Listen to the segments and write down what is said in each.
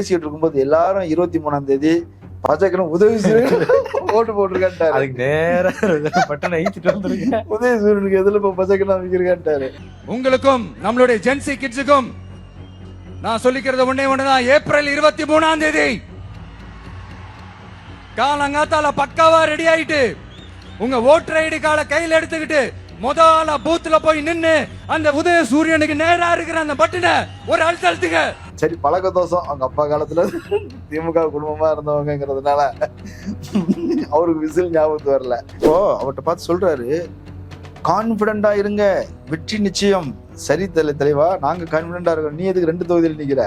பேசிட்டு இருக்கும்போது எல்லாரும் 23ஆம் தேதி பாஜக உதவி ஓட்டு போட்டிருக்கான்ட்டாரு. அதுக்கு நேரம் பட்டனை ஈச்சிட்டு வந்துருங்க. உதயசூரியனுக்கு எதுல இப்ப பாஜக வைக்கிறேன்ட்டாரு. உங்களுக்கும் நம்மளுடைய ஜென்சி கிட்ஸுக்கும் நான் சொல்லிக்கிறது ஒண்ணுதான். ஏப்ரல் 23ஆம் தேதி காலங்காத்தால பக்காவா ரெடி ஆயிட்டு உங்க ஓட்டர் ஐடி கார்டை கையில எடுத்துக்கிட்டு முதல்ல பூத்துல போய் நின்னு அந்த உதய சூரியனுக்கு நேரா இருக்கிற அந்த பட்டனை ஒரு அழுத்துங்க. சரி, பழக்க தோஷம். அவங்க அப்பா காலத்துல திமுக குடும்பமா இருந்தவங்கிறதுனால அவருக்கு விசில் ஞாபகத்து வரல. இப்போ அவர்கிட்ட பார்த்து சொல்றாரு, கான்பிடண்டா இருங்க, வெற்றி நிச்சயம். சரி தலைவா, நாங்க கான்பிடண்டா இருக்கோம், நீ எதுக்கு 2 தொகுதியில் நிக்கிற?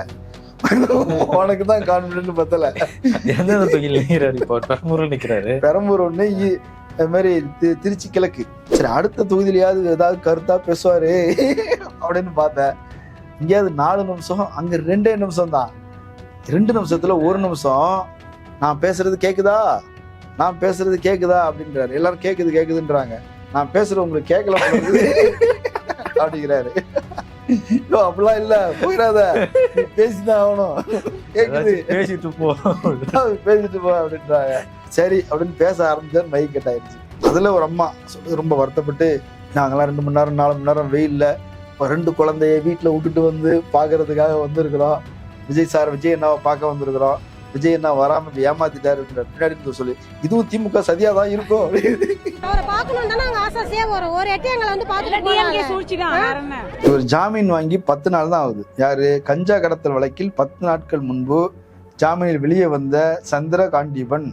உனக்கு தான் கான்பிடன்ட் பத்தல. எந்த தொகுதியில் நிக்கிறாரு? இப்போ பெரம்பூர்ல நிக்கிறாரு. பெரம்பூர் ஒண்ணு, அது மாதிரி திருச்சி கிழக்கு. சரி, அடுத்த தொகுதியிலையாவது ஏதாவது கருத்தா பேசுவாரு அப்படின்னு பார்த்தேன். இங்கேயாவது 4 நிமிஷம், அங்க 2 நிமிஷம் தான். 2 நிமிஷத்துல 1 நிமிஷம் நான் பேசுறது கேக்குதா, நான் பேசுறது கேக்குதா அப்படின்றாரு. எல்லாரும் கேக்குதுன்றாங்க. நான் பேசுறது உங்களுக்கு கேட்கல அப்படிங்கிறாரு. அப்படிலாம் இல்ல, போயிடாத, பேசிதான் ஆகணும், கேக்குது, பேசிட்டு போ அப்படின்றாங்க. சரி அப்படின்னு பேச ஆரம்பிச்சாரு. மைக் கட் ஆயிடுச்சு. அதுல ஒரு அம்மா ரொம்ப வருத்தப்பட்டு, நாங்கெல்லாம் 2 மணி நேரம் 4 மணி நேரம் வெயில்ல 2 குழந்தைய வீட்டுல விட்டுட்டு வந்து பாக்குறதுக்காக வந்திருக்கிறோம். விஜய் அண்ணாவை பார்க்க வந்திருக்கிறோம். விஜய் அண்ணா வராம ஏமாத்திட்டாரு பின்னாடி சொல்லி, இதுவும் திமுக சதியா தான் இருக்கும். ஒரு ஜாமீன் வாங்கி 10 நாள் தான் ஆகுது. யாரு? கஞ்சா கடத்தல் வழக்கில் 10 நாட்கள் முன்பு ஜாமீனில் வெளியே வந்த சந்திரகாண்டீபன்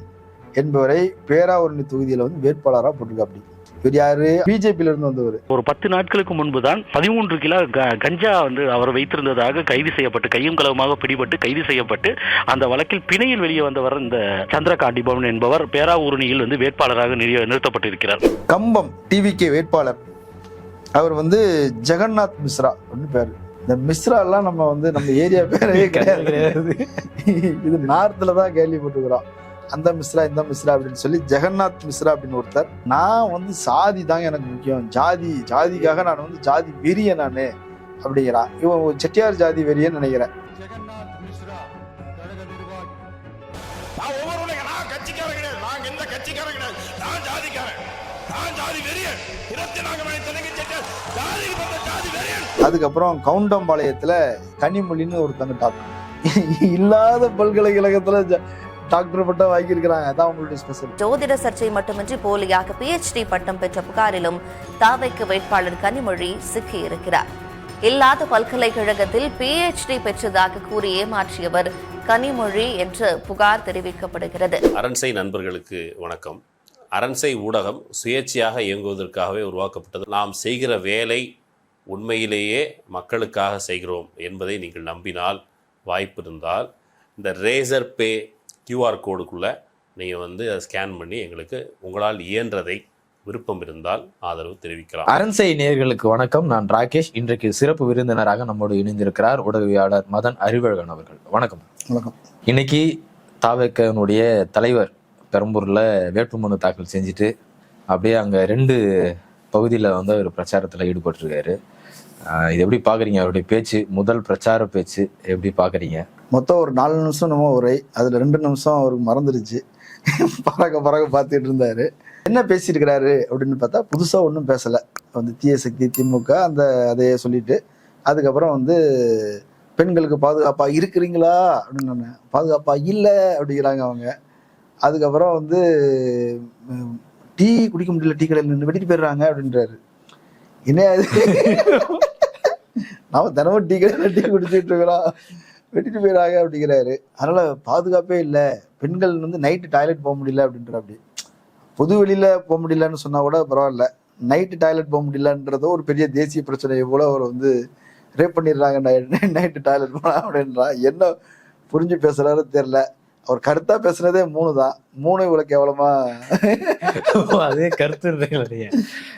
என்பவரை பேராவூரணி தொகுதியில வேட்பாளராக போட்டிருக்காப்படி. இவர் யாரு? பிஜேபியில இருந்து வந்தவர். ஒரு 10 நாட்களுக்கு முன்புதான் 13 கிலோ கஞ்சா அவர் வைத்திருந்ததாக கைது செய்யப்பட்டு, கையும் களவுமாக பிடிபட்டு கைது செய்யப்பட்டு அந்த வழக்கில் பிணையில் வெளியே வந்தவர் இந்த சந்திரகாண்டிபவன் என்பவர் பேராவூரணியில் வேட்பாளராக நிறுத்தப்பட்டிருக்கிறார். கம்பம் டிவிகே வேட்பாளர் அவர் ஜெகநாத் மிஸ்ரா பேரு. இந்த மிஸ்ரா எல்லாம் நம்ம ஏரியா பேரே கிடையாது. இது நார்த்ல தான் கேள்விப்பட்டுக்கிறோம். அந்த மிஸ்ரா இந்த மிஸ்ரா அப்படின்னு சொல்லி ஜெகநாத் மிஸ்ரா அப்படின்னு ஒருத்தர். நான் சாதி தாங்க எனக்கு முக்கியம், ஜாதிக்காக நான் ஜாதி வெறிய நானு அப்படிங்கிறான். இவன் செட்டியார் ஜாதி வெறியன்னு நினைக்கிறேன். அதுக்கப்புறம் கவுண்டம்பாளையத்துல கனிமொழின்னு ஒருத்தங்க டாக்டர், இல்லாத பல்கலைக்கழகத்துல டாக்டர் பட்டம் வாங்கியிருக்கிறாங்க. அதான் உங்களுடைய ஸ்பெஷல். ஜோதிட சர்ச்சை மட்டுமின்றி போலியாக PhD பட்டம் பெற்ற புகாரிலும் தாவைக்கு வேட்பாளர் கனிமொழி சிக்கியிருக்கிறார். இல்லாத பல்கலைக்கழகத்தில் PhD பெற்றதாக கூறி ஏமாற்றியவர் கனிமொழி என்று புகார் தெரிவிக்கப்படுகிறது. அரண்சை நண்பர்களுக்கு வணக்கம். அரண்சை ஊடகம் சுயேட்சையாக இயங்குவதற்காகவே உருவாக்கப்பட்டது. நாம் செய்கிற வேலை உண்மையிலேயே மக்களுக்காக செய்கிறோம் என்பதை நீங்கள் நம்பினால், வாய்ப்பு இருந்தால் இந்த ரேசர் பே QR கோடுக்குள்ளே நீங்கள் அதை ஸ்கேன் பண்ணி எங்களுக்கு உங்களால் இயன்றதை விருப்பம் இருந்தால் ஆதரவு தெரிவிக்கலாம். அரண்சை நேயர்களுக்கு வணக்கம். நான் ராகேஷ். இன்றைக்கு சிறப்பு விருந்தினராக நம்மோடு இணைந்திருக்கிறார் ஊடகவியாளர் மதன் அறிவழகன் அவர்கள். வணக்கம். வணக்கம். இன்னைக்கு தாவேக்கனுடைய தலைவர் பெரம்பூர்ல வேட்புமனு தாக்கல் செஞ்சுட்டு அப்படியே அங்க 2 பகுதியில் அவர் பிரச்சாரத்தில் ஈடுபட்டிருக்காரு. இது எப்படி பாக்குறீங்க? அவருடைய பேச்சு, முதல் பிரச்சார பேச்சு எப்படி பாக்குறீங்க? மொத்தம் ஒரு 4 நிமிஷம் நம்ம உரை, அதுல 2 நிமிஷம் அவருக்கு மறந்துருச்சு. பறக்க பார்த்துட்டு இருந்தாரு. என்ன பேசியிருக்கிறாரு அப்படின்னு பார்த்தா, புதுசா ஒன்றும் பேசல. தீய சக்தி திமுக அதையே சொல்லிட்டு, அதுக்கப்புறம் பெண்களுக்கு பாதுகாப்பா இருக்கிறீங்களா அப்படின்னு, பாதுகாப்பா இல்லை அப்படிங்கிறாங்க அவங்க. அதுக்கப்புறம் டீ குடிக்க முடியல, டீ கடையில் நின்று வெட்டிட்டு போயிடுறாங்க அப்படின்றாரு. என்ன அது? நாம தினமும் டீ கடையில் டீ குடிச்சிட்டு இருக்கிறோம், வெட்டிட்டு போயிடுறாங்க அப்படிங்கிறாரு. அதனால பாதுகாப்பே இல்லை, பெண்கள் நைட்டு டாய்லெட் போக முடியல அப்படின்ற. அப்படி பொது வெளியில போக முடியலன்னு சொன்னா கூட பரவாயில்ல, நைட்டு டாய்லெட் போக முடியலன்றதோ ஒரு பெரிய தேசிய பிரச்சனையை போல அவர் ரேப் பண்ணிடுறாங்க நைட்டு டாய்லெட் போனா அப்படின்றா. என்ன புரிஞ்சு பேசுறாரு தெரியல. அவர் கருத்தா பேசுனதே 3 தான். 3 இவ்வளவு கேவலமா? அதே கருத்து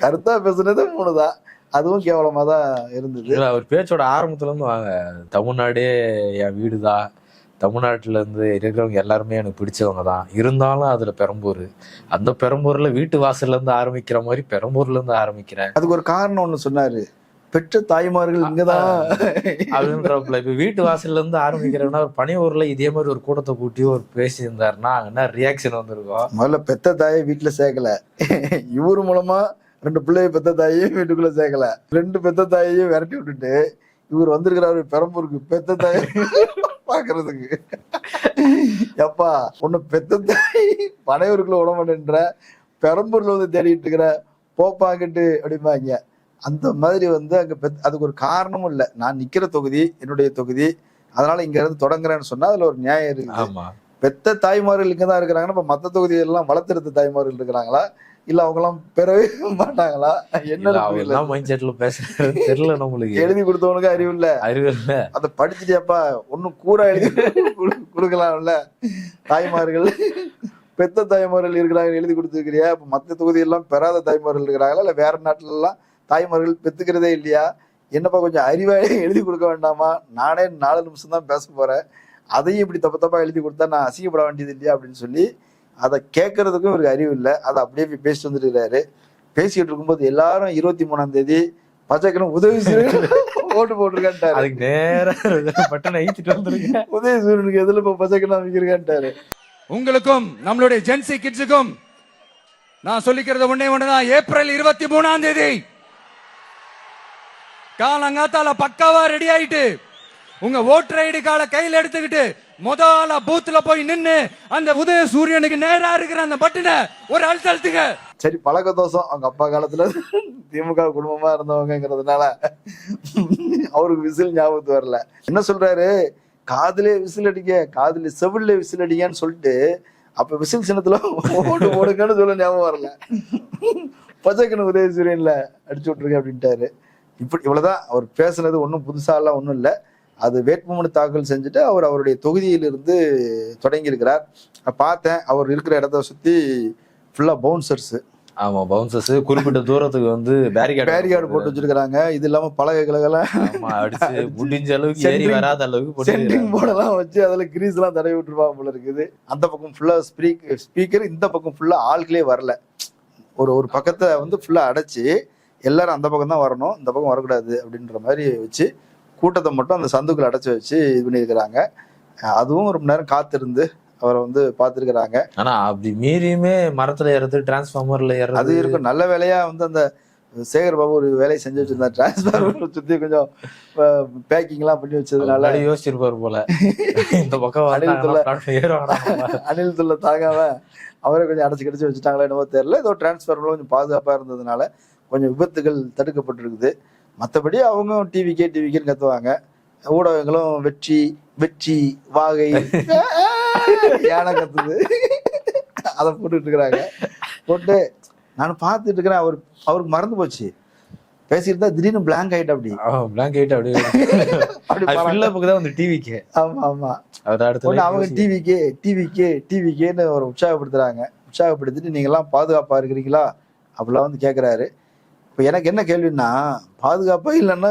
கருத்தா பேசுனதே 3 தான். அதுவும் கேவலமா தான் இருந்தது. அவர் பேச்சோட ஆரம்பத்துல இருந்து வாங்க, தமிழ்நாடே என் வீடுதான், தமிழ்நாட்டுல இருந்து இருக்கிறவங்க எல்லாருமே எனக்கு பிடிச்சவங்க தான், இருந்தாலும் அதுல பெரம்பூர், அந்த பெரம்பூர்ல வீட்டு வாசல்ல இருந்து ஆரம்பிக்கிற மாதிரி பெரம்பூர்ல இருந்து ஆரம்பிக்கிறேன். அதுக்கு ஒரு காரணம் ஒண்ணு சொன்னாரு. பெற்ற தாய்மார்கள் இங்கதான் அப்படின்றப்பல இப்ப வீட்டு வாசல்ல இருந்து ஆரம்பிக்கிறேன்னா ஒரு பனையூர்ல இதே மாதிரி ஒரு கூட்டத்தை கூட்டி ஒரு பேசியிருந்தாருன்னா அங்கன்னா ரியாக்ஷன் வந்திருக்கும். முதல்ல பெத்த தாயை வீட்டுல சேர்க்கல, இவரு மூலமா 2 பிள்ளைய பெத்த தாயையும் வீட்டுக்குள்ள சேர்க்கல, 2 பெத்த தாயையும் விரட்டி விட்டுட்டு இவர் வந்திருக்கிறாரு பெரம்பூருக்கு பெத்த தாயை பாக்குறதுக்கு. எப்பா ஒண்ணு பெத்த தாய் பனையூருக்குள்ள விட மாட்டேன்ற, பெரம்பூர்ல வந்து தேடிட்டு இருக்கிற போப்பாங்கிட்டு அப்படிம்பாங்க. அந்த மாதிரி வந்து அங்க அதுக்கு ஒரு காரணமும் இல்லை. நான் நிக்கிற தொகுதி என்னுடைய தொகுதி, அதனால இங்க இருந்து தொடங்குறேன்னு சொன்னா அதுல ஒரு நியாயம் இருக்கு. பெத்த தாய்மார்கள் இங்கதான் இருக்கிறாங்கன்னா இப்ப மத்த தொகுதியெல்லாம் வளர்த்தெடுத்த தாய்மார்கள் இருக்கிறாங்களா, இல்ல அவங்க எல்லாம் பெறவே மாட்டாங்களா? என்ன மைண்ட் செட்ல பேசுறது தெரியல நம்மளுக்கு. எழுதி கொடுத்தவனுக்கு அறிவு இல்ல, அதை படிச்சுட்டியாப்பா ஒன்னும் கூறா எழுதி கொடுக்கலாம்ல. தாய்மார்கள் பெத்த தாய்மார்கள் இருக்கிறாங்க எழுதி கொடுத்துருக்கிறியா? இப்ப மத்த தொகுதியெல்லாம் பெறாத தாய்மார்கள் இருக்கிறாங்களா, இல்ல வேற நாட்டுல எல்லாம் தாய்மார்கள் பெத்துக்கிறதே இல்லையா? என்னப்பா கொஞ்சம் அறிவாக எழுதி கொடுக்க வேண்டாமா? நானே 4 நிமிஷம் தான் பேச போறேன், அதையும் இப்படி தப்பா எழுதி கொடுத்தா நான் அசிங்கப்பட வேண்டியது இல்லையா அப்படின்னு சொல்லி அதை கேட்கறதுக்கும் இவருக்கு அறிவு இல்லை. அதை அப்படியே போய் பேசிட்டு வந்துருக்காரு. பேசிக்கிட்டு இருக்கும்போது எல்லாரும் 23ஆம் தேதி பச்சைக்கணும் உதவி ஓட்டு போட்டிருக்கான்ட்டாரு. அதுக்கு நேரம் உதவி சூரியனுக்கு எதுல இப்ப பச்சைக்கணும் அமைக்கிறேன்ட்டாரு. உங்களுக்கும் நம்மளுடைய ஜென்சி கிட்ஸுக்கும் நான் சொல்லிக்கிறது ஒண்ணுதான். ஏப்ரல் 23ஆம் தேதி காலங்காத்தால பக்காவா ரெடி ஆயிட்டு உங்க ஓட்டர் ஐடி கார்டை கையில எடுத்துக்கிட்டு முதல்ல பூத்துல போய் நின்னு அந்த உதய சூரியனுக்கு நேரா இருக்கிற அந்த பட்டனை ஒரு அழுத்துங்க. சரி, பழக்க தோஷம். அவங்க அப்பா காலத்துல திமுக குடும்பமா இருந்தவங்கிறதுனால அவருக்கு விசில் ஞாபகத்து வரல. என்ன சொல்றாரு, காதுலே விசில் அடிக்க, காதுல செவில்ல விசில் அடிக்கன்னு சொல்லிட்டு அப்ப விசில் சின்னத்துல ஓட்டு போடுங்கன்னு சொல்ல ஞாபகம் வரல. பச்சைக்கணும் உதய சூரியன்ல அடிச்சு விட்டுருங்க அப்படின்ட்டாரு. இவ்வளவுதான் அவர் பேசுனது. ஒன்றும் புதுசாலாம் ஒன்றும் இல்லை. அது வேட்புமனு தாக்கல் செஞ்சுட்டு அவர் அவருடைய தொகுதியிலிருந்து தொடங்கி இருக்கிறார். பார்த்தேன், அவர் இருக்கிற இடத்த சுத்தி ஃபுல்லா பவுன்சர்ஸ். ஆமா, பவுன்சர்ஸ் குறிப்பிட்ட தூரத்துக்கு வந்து பேரிகார்டு போட்டு வச்சிருக்காங்க. இது இல்லாம பலகைகளெல்லாம் முடிஞ்ச அளவுக்கு ஏறி வராத அளவுக்கு சென்ட்ரிங் போர்டெல்லாம் வச்சு அதுல கிரீஸ் எல்லாம் தடவி விட்டுருப்பாங்க போல இருக்குது. அந்த பக்கம் ஃபுல்லா ஸ்பீக்கர், இந்த பக்கம் ஃபுல்லா ஆட்களே வரல. ஒரு பக்கத்தை வந்து ஃபுல்லா அடைச்சு எல்லாரும் அந்த பக்கம் தான் வரணும், இந்த பக்கம் வரக்கூடாது அப்படின்ற மாதிரி வச்சு கூட்டத்தை மட்டும் அந்த சந்துக்குள்ள அடைச்சு வச்சு இது பண்ணியிருக்கிறாங்க. அதுவும் ரொம்ப நேரம் காத்திருந்து அவரை வந்து பார்த்துருக்கிறாங்க. ஆனா அப்படி மீறியுமே மரத்துல ஏறது, டிரான்ஸ்ஃபார்மர்ல ஏறது அது இருக்கும். நல்ல வேலையா வந்து அந்த சேகர் பாபு ஒரு வேலையை செஞ்சு வச்சிருந்தார். டிரான்ஸ்ஃபார்மர் சுத்தி கொஞ்சம் பேக்கிங் எல்லாம் பண்ணி வச்சதுனால யோசிச்சிருப்பாரு போல. இந்த பக்கம் அணில் தொல்லை தாங்காம அவரை கொஞ்சம் அடைச்சு கிடைச்சு வச்சுட்டாங்களா என்னவோ தெரியல. ஏதோ டிரான்ஸ்ஃபார்மர்ல கொஞ்சம் பாதுகாப்பா இருந்ததுனால கொஞ்சம் விபத்துகள் தடுக்கப்பட்டிருக்குது. மற்றபடி அவங்க டிவிக்கேன்னு கத்துவாங்க. ஊடகங்களும் வெற்றி வெற்றி வாகை யானை கத்துது, அதை போட்டுட்டு இருக்கிறாங்க. போட்டு நான் பார்த்துட்டு இருக்கிறேன். அவருக்கு மறந்து போச்சு பேசிட்டு தான் திடீர்னு பிளாங்க் ஆயிட்டு. அப்படி டிவிக்கு. ஆமா ஆமா, அவங்க டிவிக்கேன்னு ஒரு உற்சாகப்படுத்துறாங்க. உற்சாகப்படுத்திட்டு நீங்க எல்லாம் பாதுகாப்பா இருக்கிறீங்களா அப்படிலாம் வந்து கேட்கிறாரு. இப்போ எனக்கு என்ன கேள்வின்னா, பாதுகாப்பா இல்லைன்னா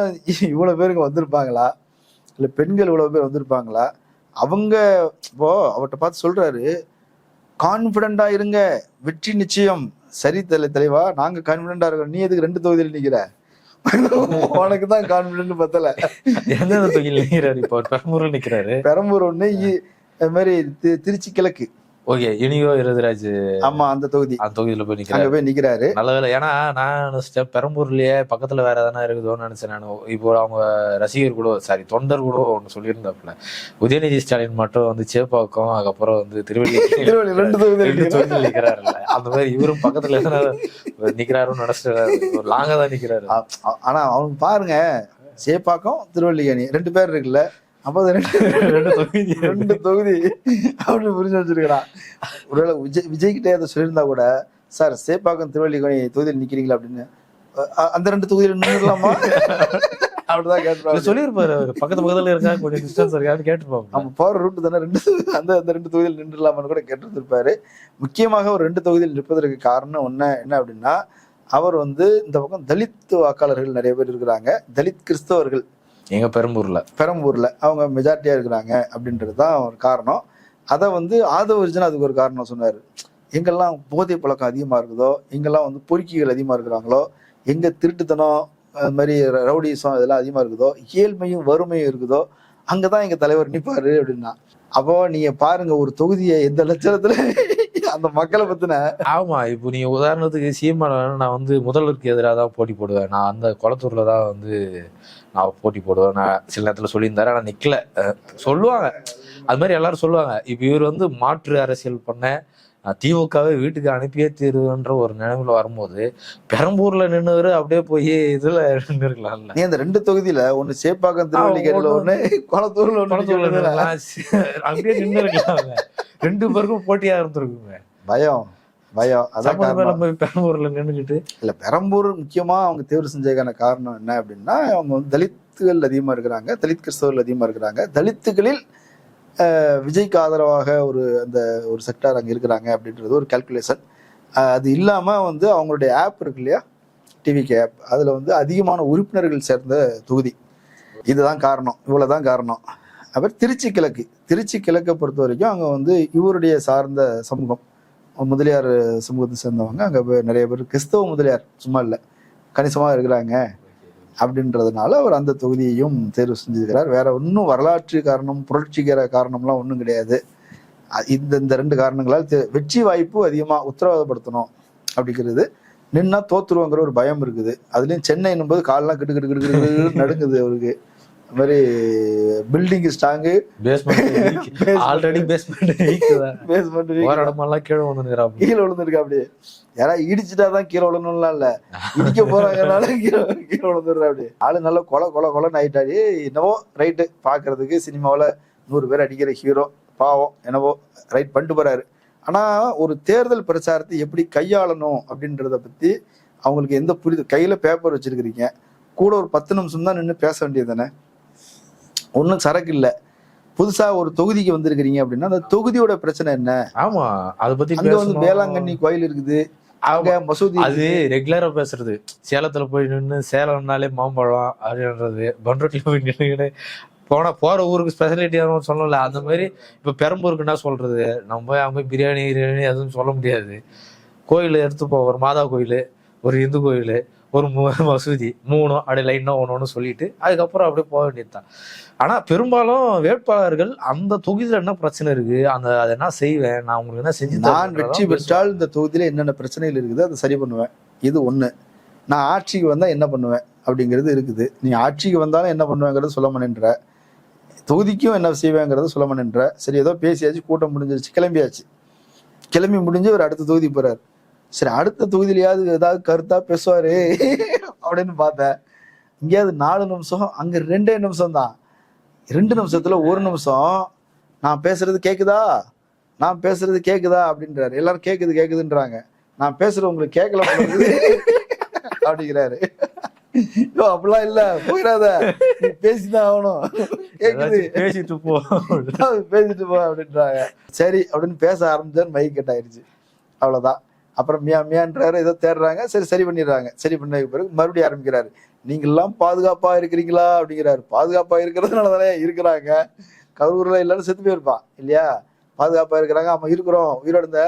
இவ்வளவு பேருக்கு வந்திருப்பாங்களா, இல்லை பெண்கள் இவ்வளவு பேர் வந்திருப்பாங்களா? அவங்க இப்போ அவர்கிட்ட பார்த்து சொல்றாரு, கான்பிடண்டா இருங்க, வெற்றி நிச்சயம். சரி தலைவா, நாங்க கான்பிடண்டா இருக்கோம், நீ எதுக்கு 2 தொகுதியில் நிக்கிற? உனக்கு தான் கான்பிடன்ட் பத்தல. எந்த தொகுதியில் நிக்கிறாரு? இப்போ பெரம்பூர்ல நிக்கிறாரு. பெரம்பூர் ஒண்ணு, அது மாதிரி திருச்சி கிழக்கு. ஓகே, இனியோ இருதராஜ். ஆமா, அந்த தொகுதியில போய் நிக்கிறாரு. நல்ல வேலை. ஏன்னா நான் நினைச்சிட்டேன் பெரம்பூர்லயே பக்கத்துல வேற எதனா இருக்குதோன்னு நினைச்சேன் நான். இப்போ அவங்க ரசிகர் கூட, தொண்டர் கூட ஒண்ணு சொல்லியிருந்தாப்புல, உதயநிதி ஸ்டாலின் மட்டும் வந்து சேப்பாக்கம், அதுக்கப்புறம் வந்து திருவள்ளூர் 2 தொகுதியில் நிக்கிறாருல்ல, அந்த மாதிரி இவரும் பக்கத்துல எதனா நிக்கிறாருன்னு நினைச்சிட்டு ஒரு லாங்கா தான் நிக்கிறாரு. ஆனா அவங்க பாருங்க, சேப்பாக்கம் திருவள்ளிக்கேணி 2 பேர் இருக்குல்ல, அப்போ 2 தொகுதி அப்படின்னு புரிஞ்சு வச்சிருக்கிறான். ஒருவேளை விஜய் கிட்டே அதை சொல்லியிருந்தா கூட, சார் சேப்பாக்கம் திருவள்ளிக்கேணி தொகுதியில் நிக்கிறீங்களா அப்படின்னு, அந்த 2 தொகுதியில் நின்றுலாமா அப்படிதான் கேட்டுருப்பாங்க. சொல்லியிருப்பாரு, பக்கத்துல இருக்கா, கொஞ்சம் டிஸ்டன்ஸ் இருக்கான்னு கேட்டுருப்பாங்க. நம்ம போற ரூட்டு தானே, அந்த 2 தொகுதியில் நின்றுலாமான்னு கூட கேட்டுருப்பாரு. முக்கியமாக ஒரு 2 தொகுதியில் நிற்பதற்கு காரணம் என்ன அப்படின்னா, அவர் வந்து இந்த பக்கம் தலித் வாக்காளர்கள் நிறைய பேர் இருக்கிறாங்க, தலித் கிறிஸ்தவர்கள் எங்க பெரம்பூர்ல அவங்க மெஜாரிட்டியா இருக்கிறாங்க அப்படின்றதுதான் ஒரு காரணம். அதை வந்து ஆதவர்ஜன் அதுக்கு ஒரு காரணம் சொன்னாரு. எங்கெல்லாம் போதை பழக்கம் அதிகமா இருக்குதோ, எங்கெல்லாம் வந்து பொறுக்கிகள் அதிகமா இருக்கிறாங்களோ, எங்க திருட்டுத்தனம் அது மாதிரி ரவுடிசம் இதெல்லாம் அதிகமா இருக்குதோ, ஏழ்மையும் வறுமையும் இருக்குதோ, அங்கதான் எங்க தலைவர் நிப்பாரு அப்படின்னா. அப்போ நீங்க பாருங்க ஒரு தொகுதியை எந்த லட்சணத்துல அந்த மக்களை பத்தின. ஆமா, இப்போ நீங்க உதாரணத்துக்கு சீமான் நான் வந்து முதல்வருக்கு எதிராக தான் போட்டி போடுவேன், நான் அந்த குளத்தூர்ல தான் வந்து நான் போட்டி போடுவேன், நான் சில நேரத்துல சொல்லியிருந்தாரு, ஆனா நிக்கல சொல்லுவாங்க. அது மாதிரி எல்லாரும் சொல்லுவாங்க. இப்ப இவர் வந்து மாற்று அரசியல் பண்ண திமுகவை வீட்டுக்கு அனுப்பியே தீருன்ற ஒரு நினைவுல வரும்போது பெரம்பூர்ல நின்னுரு அப்படியே போய் இதுல நின்று இருக்கலாம்ல. நீ அந்த 2 தொகுதியில ஒண்ணு சேப்பாக்கம் திருவள்ளிக்கேணில ஒண்ணு குளத்தூர்ல ஒண்ணு அப்படியே நின்று இருக்கலாம்ல. 2 பேருக்கும் போட்டியா இருந்திருக்குங்க. பயம் அதான் பெரம்பூர்ல நின்றுகிட்டு இல்ல. பெரம்பூர் முக்கியமா அவங்க தேர்வு செஞ்சதுக்கான காரணம் என்ன அப்படின்னா, அவங்க வந்து தலித்துகள் அதிகமா இருக்கிறாங்க, தலித் கிறிஸ்தவர்கள் அதிகமா இருக்கிறாங்க. தலித்துகளில் விஜய்க்கு ஆதரவாக அந்த ஒரு செக்டார் அங்கே இருக்கிறாங்க அப்படின்றது ஒரு கால்குலேஷன். அது இல்லாமல் வந்து அவங்களுடைய ஆப் இருக்கு இல்லையா, டிவிகே ஆப், அதில் வந்து அதிகமான உறுப்பினர்கள் சேர்ந்த தொகுதி. இதுதான் காரணம், இவ்வளோதான் காரணம். அப்புறம் திருச்சி கிழக்கை பொறுத்த வரைக்கும் அங்கே வந்து இவருடைய சார்ந்த சமூகம், முதலியார் சமூகத்தை சேர்ந்தவங்க அங்கே நிறைய பேர் கிறிஸ்தவ முதலியார் சும்மா இல்லை கணிசமாக இருக்கிறாங்க. அப்படின்றதுனால அவர் அந்த தொகுதியையும் தேர்வு செஞ்சிருக்கிறார். வேற ஒன்றும் வரலாற்று காரணம், புரட்சிகர காரணம்லாம் ஒன்றும் கிடையாது. இந்த 2 காரணங்களால் வெற்றி வாய்ப்பு அதிகமாக உத்தரவாதப்படுத்தணும் அப்படிங்கிறது. நின்னா தோத்துருவோங்கிற ஒரு பயம் இருக்குது. அதுலேயும் சென்னை என்னும்போது காலெல்லாம் கிட்டு நடுங்குது அவருக்கு. அது மாதிரி பில்டிங் ஸ்ட்ராங்கு, ஆல்ரெடி பேஸ்மெண்ட் கீழே விழுந்துருக்கா. அப்படியே யாராவது இடிச்சுட்டாதான் கீழே விழணும்லாம் இல்ல, இடிக்க போறாங்கனால கீழே விழுந்துடுறா. அப்படி ஆளு நல்லா கொலை ஆயிட்டாடி. என்னவோ ரைட்டு, பாக்குறதுக்கு சினிமாவில் 100 பேர் அடிக்கிற ஹீரோ பாவம் என்னவோ ரைட் பண்ணிட்டு போறாரு. ஆனா ஒரு தேர்தல் பிரச்சாரத்தை எப்படி கையாளணும் அப்படின்றத பத்தி அவங்களுக்கு எந்த புரியுது. கையில பேப்பர் வச்சிருக்கிறீங்க, கூட ஒரு 10 நிமிஷம் தான் நின்று பேச வேண்டியது தானே. ஒன்றும் சரக்கு இல்லை. புதுசா ஒரு தொகுதிக்கு வந்திருக்கிறீங்க அப்படின்னா அந்த தொகுதியோட பிரச்சனை என்ன? ஆமா, அதை பத்தி அங்க வந்து வேளாங்கண்ணி கோயில் இருக்குது, அவங்க மசூதி. அது ரெகுலரா பேசுறது. சேலத்துல போய் நின்று சேலம்னாலே மாம்பழம் அப்படின்றது, பண்ருட்டில போய் நின்று போற ஊருக்கு ஸ்பெஷாலிட்டி சொல்லல. அந்த மாதிரி இப்ப பெரம்பூருக்கு என்ன சொல்றது, நம்ம அங்க பிரியாணி அதுவும் சொல்ல முடியாது. கோயில் எடுத்துப்போம், ஒரு மாதா கோயில், ஒரு இந்து கோயில், ஒரு மசூதி, 3 அப்படியே லைனா ஒன்று சொல்லிட்டு அதுக்கப்புறம் அப்படியே போக வேண்டியதுதான். ஆனா பெரும்பாலும் வேட்பாளர்கள் அந்த தொகுதியில என்ன பிரச்சனை இருக்கு, அதை என்ன செய்வேன், நான் உங்களுக்கு என்ன செஞ்சு, நான் வெற்றி பெற்றால் இந்த தொகுதியில என்னென்ன பிரச்சனைகள் இருக்குது அதை சரி பண்ணுவேன், இது ஒண்ணு. நான் ஆட்சிக்கு வந்தா என்ன பண்ணுவேன் அப்படிங்கிறது இருக்குது. நீ ஆட்சிக்கு வந்தாலும் என்ன பண்ணுவேங்கிறது சொல்ல மாட்டேன்ற, தொகுதிக்கும் என்ன செய்வேங்கிறத சொல்ல மாட்டேன்ற. சரி, ஏதோ பேசியாச்சு, கூட்டம் முடிஞ்சிருச்சு, கிளம்பி முடிஞ்சு ஒரு அடுத்த தொகுதி போறாரு. சரி, அடுத்த தொகுதியிலையாவது ஏதாவது கருத்தா பேசுவாரு அப்படின்னு பார்த்தேன். இங்கேயாவது 4 நிமிஷம், அங்க 2 நிமிஷம் தான். 2 நிமிஷத்துல 1 நிமிஷம் நான் பேசுறது கேக்குதா அப்படின்றாரு. எல்லாரும் கேக்குதுன்றாங்க. நான் பேசுறது உங்களுக்கு கேட்கல அப்படிங்கிறாரு. அப்படிலாம் இல்ல, போயிடாத, பேசிதான் ஆகணும், கேக்குது, பேசிட்டு போ அப்படின்றாங்க. சரி அப்படின்னு பேச ஆரம்பிச்சாரு, மைக் கட் ஆயிடுச்சு, அவ்வளவுதான். அப்புறம் மியான்றாரு, ஏதோ தேடுறாங்க. சரி பண்ணிடுறாங்க. சரி பண்ண பிறகு மறுபடியும் ஆரம்பிக்கிறாரு. நீங்க எல்லாம் பாதுகாப்பா இருக்கிறீங்களா அப்படிங்கிறாரு. பாதுகாப்பா இருக்கிறதுனால தானே இருக்கிறாங்க. கரூர்ல எல்லாரும் செத்து போயிருப்பான் இல்லையா, பாதுகாப்பா இருக்கிறாங்க. ஆமா இருக்கிறோம், உயிரோட. இந்த